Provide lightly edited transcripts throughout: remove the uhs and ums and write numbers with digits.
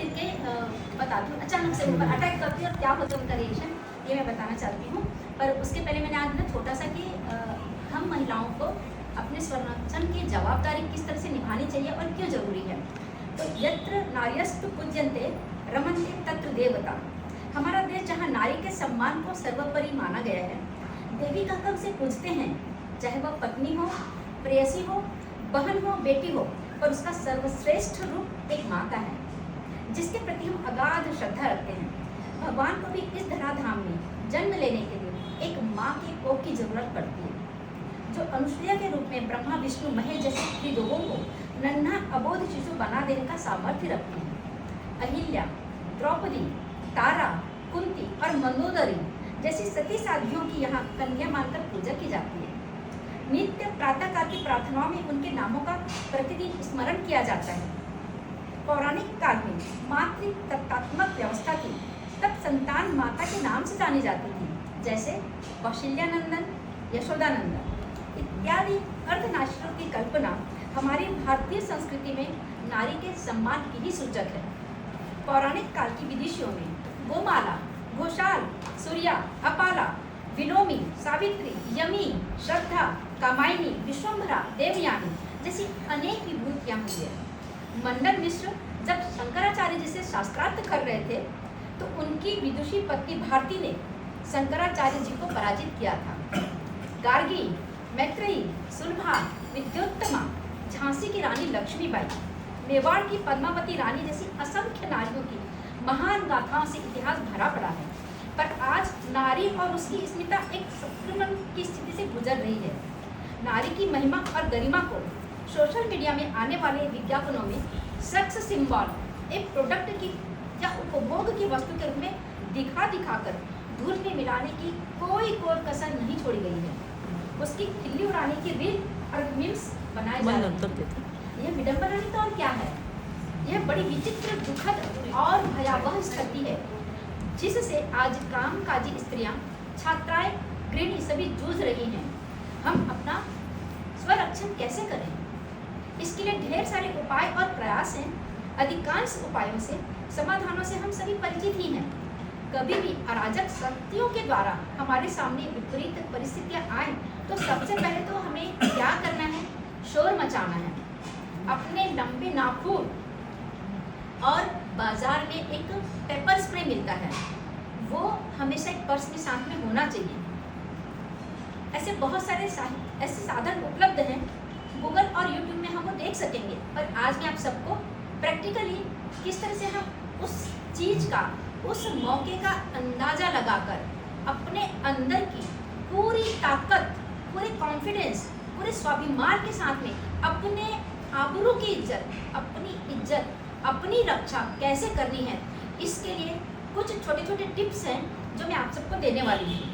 फिर के बताती हूँ, अचानक से ऊपर अटैक करती है और क्या होता है उनका रिएक्शन, ये मैं बताना चाहती हूँ। पर उसके पहले मैंने आज ना छोटा सा कि हम महिलाओं को अपने संरक्षण की जवाबदारी किस तरह से निभानी चाहिए और क्यों जरूरी है। तो यत्र नार्यस्तु पूज्यन्ते रमन्ते तत्र देवता। हमारा देश जहाँ नारी के सम्मान को सर्वोपरि माना गया है, देवी का कब से पूजते हैं, चाहे वह पत्नी हो, प्रेयसी हो, बहन हो, बेटी हो, पर उसका सर्वश्रेष्ठ रूप एक माँ का है, जिसके प्रति हम अगाध श्रद्धा रखते हैं। भगवान को भी इस धराधाम में जन्म लेने के लिए एक माँ के कोख की जरूरत पड़ती है, जो अनुसुईया के रूप में ब्रह्मा विष्णु महेश जैसे त्रिलोकों को नन्हा अबोध शिशु बना देने का सामर्थ्य रखती है। अहिल्या, द्रौपदी, तारा, कुंती और मंदोदरी जैसी सती साध्वियों की यहाँ कन्या मानकर पूजा की जाती है। नित्य प्रातःकाल की प्रार्थनाओं में उनके नामों का प्रतिदिन स्मरण किया जाता है। पौराणिक काल में मातृ तत्वात्मक व्यवस्था थी, तब संतान माता के नाम से जानी जाती थी, जैसे कौशल्यानंदन, यशोदानंदन इत्यादि अर्धनाश्रों की कल्पना हमारी भारतीय संस्कृति में नारी के सम्मान की ही सूचक है। पौराणिक काल की विदुषियों में गोमाला, घोषाल, सूर्या, अपाला, विलोमी, सावित्री, यमी, श्रद्धा, कामायनी, विश्वम्भरा, देवयानी जैसी अनेक विभूतियां हुई है। मंडन मिश्र जब शंकराचार्य जी से शास्त्रार्थ कर रहे थे, तो उनकी विदुषी पत्नी भारती ने शंकराचार्य जी को पराजित किया था। गार्गी, मैत्रेयी, सुलभा, विद्योत्तमा, झांसी की रानी लक्ष्मीबाई, मेवाड़ की पद्मावती रानी जैसी असंख्य नारियों की महान गाथाओं से इतिहास भरा पड़ा है। पर आज नारी और उसकी अस्मिता एक संक्रमण की स्थिति से गुजर रही है। नारी की महिमा और गरिमा को सोशल मीडिया में आने वाले विज्ञापनों में सेक्स सिंबल, एक प्रोडक्ट की या उपभोग की वस्तु के रूप में दिखाकर धूल में मिलाने की कोई कसर नहीं छोड़ी गई है। उसकी खिल्ली उड़ाने की रील और मीम्स बनाए जा रहे हैं। यह विडंबना नहीं तो और क्या है। यह बड़ी विचित्र, दुखद और भयावह स्थिति है, जिससे आज कामकाजी स्त्रियां, छात्राएं, गृहिणी सभी जूझ रही हैं। हम अपना स्वरक्षण कैसे करें? इसके लिए ढेर सारे उपाय और प्रयास हैं। अधिकांश उपायों से, समाधानों से हम सभी परिचित ही हैं। कभी भी अराजक शक्तियों के द्वारा हमारे सामने विपरीत परिस्थितियां आए, तो सबसे पहले तो हमें क्या करना है? शोर मचाना है। अपने लंबे नाखून और बाजार में एक पेपर स्प्रे मिलता है, वो हमेशा एक पर्स में साथ में होना चाहिए। ऐसे बहुत सारे ऐसे साधन उपलब्ध हैं, गूगल और यूट्यूब में हम वो देख सकेंगे। पर आज मैं आप सबको प्रैक्टिकली किस तरह से हम उस चीज़ का, उस मौके का अंदाज़ा लगाकर अपने अंदर की पूरी ताकत, पूरे कॉन्फिडेंस, पूरे स्वाभिमान के साथ में अपने आबरू की इज्जत, अपनी रक्षा कैसे करनी है, इसके लिए कुछ छोटे छोटे टिप्स हैं जो मैं आप सबको देने वाली हूँ।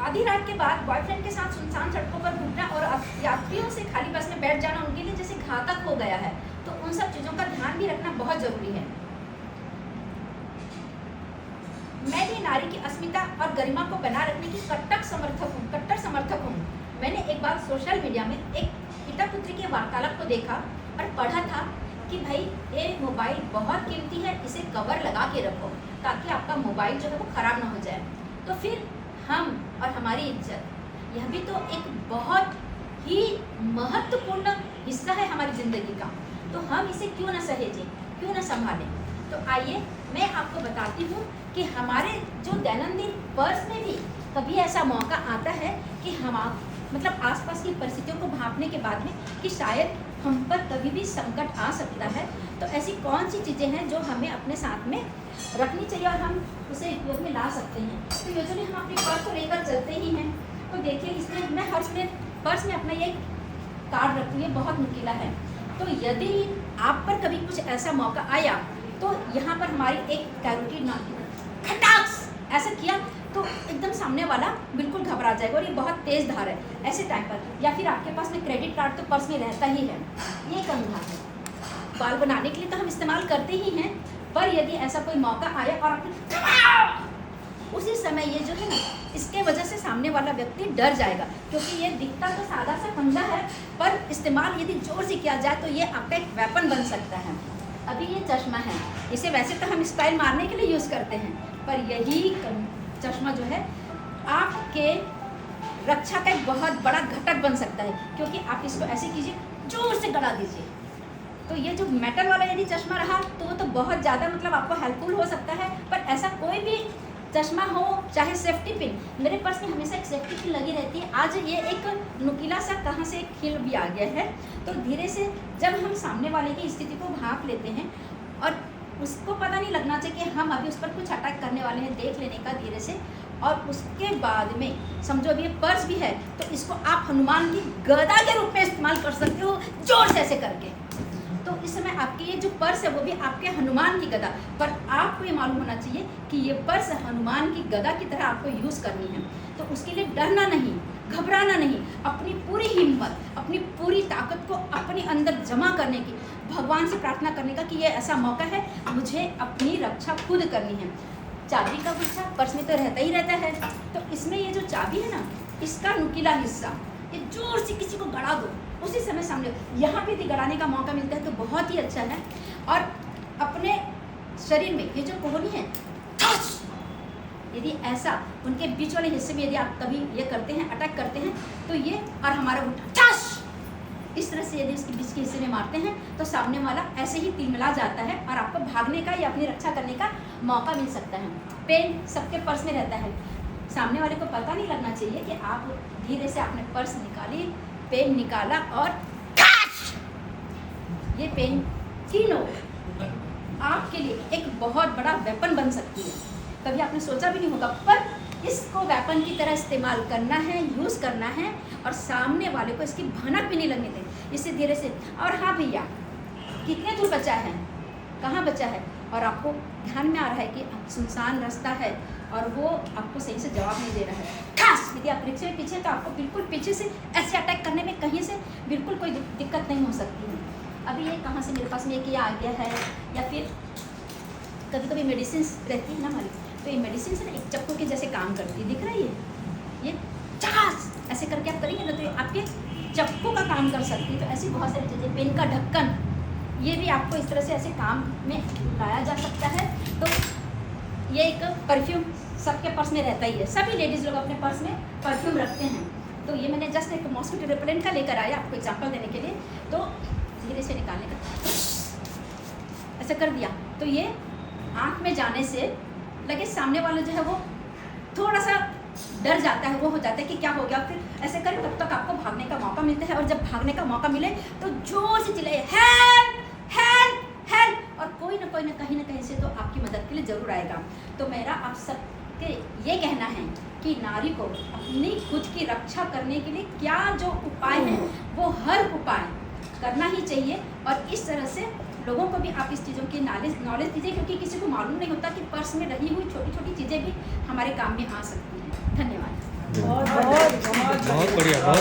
आधी रात के बाद बॉयफ्रेंड के साथ सुनसान सड़कों पर घूमना और यात्रियों से खाली बस में बैठ जाना उनके लिए जैसे घातक हो गया है, तो उन सब चीज़ों का ध्यान भी रखना बहुत जरूरी है। मैं भी नारी की अस्मिता और गरिमा को बना रखने की कट्टर समर्थक हूँ। मैंने एक बार सोशल मीडिया में एक पिता पुत्री के वार्तालाप को देखा और पढ़ा था कि भाई ये मोबाइल बहुत कीमती है, इसे कवर लगा के रखो ताकि आपका मोबाइल जो है वो खराब ना हो जाए। तो फिर हम और हमारी इज्जत, यह भी तो एक बहुत ही महत्वपूर्ण हिस्सा है हमारी ज़िंदगी का, तो हम इसे क्यों ना सहेजें, क्यों ना संभालें। तो आइए मैं आपको बताती हूँ कि हमारे जो दैनंदिन पर्स में भी कभी ऐसा मौका आता है कि हम मतलब आसपास की परिस्थितियों को भांपने के बाद में कि शायद हम पर कभी भी संकट आ सकता है, तो ऐसी कौन सी चीज़ें हैं जो हमें अपने साथ में रखनी चाहिए और हम उसे उपयोग में ला सकते हैं। तो यूजुअली हम अपने पर्स को लेकर चलते ही हैं। तो देखिए, इसमें मैं पर्स में अपना ये कार्ड रखती हूँ, ये बहुत नुकीला है। तो यदि आप पर कभी कुछ ऐसा मौका आया, तो यहाँ पर हमारी एक कैरोटीन खटाक्स ऐसा किया तो एकदम सामने वाला बिल्कुल घबरा जाएगा और ये बहुत तेज़ धार है ऐसे टाइम पर। या फिर आपके पास में क्रेडिट कार्ड तो पर्स में रहता ही है, ये कंघा है। बाल बनाने के लिए तो हम इस्तेमाल करते ही हैं, पर यदि ऐसा कोई मौका आया और आपने उसी समय ये जो है ना, इसके वजह से सामने वाला व्यक्ति डर जाएगा, क्योंकि ये दिखता तो सादा सा पंजा है, पर इस्तेमाल यदि जोर से किया जाए तो ये आपका एक वेपन बन सकता है। अभी ये चश्मा है, इसे वैसे तो हम स्टाइल मारने के लिए यूज़ करते हैं, पर यही चश्मा जो है आपके रक्षा का एक बहुत बड़ा घटक बन सकता है, क्योंकि आप इसको ऐसे कीजिए, जोर से गड़ा दीजिए, तो ये जो मेटल वाला यदि चश्मा रहा तो वो तो बहुत ज़्यादा मतलब आपको हेल्पफुल हो सकता है। पर ऐसा कोई भी चश्मा हो, चाहे सेफ्टी पिन, मेरे पर्स में हमेशा एक सेफ्टी पिन लगी रहती है। आज ये एक नुकीला सा कहाँ से एक खील भी आ गया है, तो धीरे से जब हम सामने वाले की स्थिति को भांप लेते हैं और उसको पता नहीं लगना चाहिए कि हम अभी उस पर कुछ अटैक करने वाले हैं, देख लेने का धीरे से, और उसके बाद में समझो अभी ये पर्स भी है तो इसको आप हनुमान की गदा के रूप में इस्तेमाल कर सकते हो, जोर से ऐसे करके। तो इस समय आपकी ये जो पर्स है वो भी आपके हनुमान की गदा, पर आपको ये मालूम होना चाहिए कि ये पर्स हनुमान की गदा की तरह आपको यूज़ करनी है। तो उसके लिए डरना नहीं, घबराना नहीं, अपनी पूरी हिम्मत, अपनी पूरी ताकत को अपने अंदर जमा करने की, भगवान से प्रार्थना करने का कि ये ऐसा मौका है, मुझे अपनी रक्षा खुद करनी है। चाबी का गुच्छा पर्स में तो रहता ही रहता है, तो इसमें ये जो चाबी है ना, इसका नुकीला हिस्सा ये जोर से किसी को गड़ा दो, उसी समय सामने यहाँ पे भी गड़ाने का मौका मिलता है तो बहुत ही अच्छा है। और अपने शरीर में ये जो कोहनी है, यदि ऐसा उनके बीच वाले हिस्से में यदि आप कभी ये करते हैं, अटैक करते हैं, तो ये और हमारा उठा इस तरह से यदि इसके बीच के हिस्से में मारते हैं तो सामने वाला ऐसे ही तिलमिला जाता है और आपको भागने का या अपनी रक्षा करने का मौका मिल सकता है। पेन सबके पर्स में रहता है, सामने वाले को पता नहीं लगना चाहिए कि आप धीरे से आपने पर्स निकाली, पेन निकाला और ये पेन की नोक आपके लिए एक बहुत बड़ा वेपन बन सकती है। कभी आपने सोचा भी नहीं होगा, पर इसको वेपन की तरह इस्तेमाल करना है, यूज़ करना है और सामने वाले को इसकी भनक भी नहीं लगने दें। इससे धीरे से, और हाँ भैया कितने दूर बचा है, कहाँ बचा है, और आपको ध्यान में आ रहा है कि सुनसान रास्ता है और वो आपको सही से जवाब नहीं दे रहा है, खास यदि आप रिक्शे में पीछे तो आपको बिल्कुल पीछे से ऐसे अटैक करने में कहीं से बिल्कुल कोई दिक्कत नहीं हो सकती है। अभी ये कहाँ से मेरे पास में ये आ गया है, या फिर कभी कभी मेडिसिन रहती है ना हमारी, तो ये मेडिसिन से ना एक चक्कू के जैसे काम करती है, दिख रहा है ये चकास ऐसे करके आप करेंगे ना तो ये आपके चक्कू का काम कर सकती है। तो ऐसी बहुत सारी चीज़ें, पेन का ढक्कन, ये भी आपको इस तरह से ऐसे काम में लाया जा सकता है। तो ये एक परफ्यूम सबके पर्स में रहता ही है, सभी लेडीज़ लोग अपने पर्स में परफ्यूम रखते हैं। तो ये मैंने जस्ट एक मॉस्किटो रिपेलेंट का लेकर आया आपको एग्जाम्पल देने के लिए। तो धीरे से निकालने का ऐसा कर दिया तो ये आँख में जाने से लगे सामने वाला जो है वो थोड़ा सा डर जाता है, वो हो जाता है कि क्या हो गया, फिर ऐसे करें तब तक आपको भागने का मौका मिलता है। और जब भागने का मौका मिले तो जोर से चिल्लाइए हेल्प हेल्प हेल्प, और कोई ना कहीं से तो आपकी मदद के लिए ज़रूर आएगा। तो मेरा आप सबके ये कहना है कि नारी को अपनी खुद की रक्षा करने के लिए क्या जो उपाय हैं वो हर उपाय करना ही चाहिए, और इस तरह से लोगों को भी आप इस चीज़ों की नॉलेज दीजिए, क्योंकि किसी को मालूम नहीं होता कि पर्स में रही हुई छोटी छोटी चीज़ें भी हमारे काम में आ सकती हैं। धन्यवाद। बहुत बढ़िया, बहुत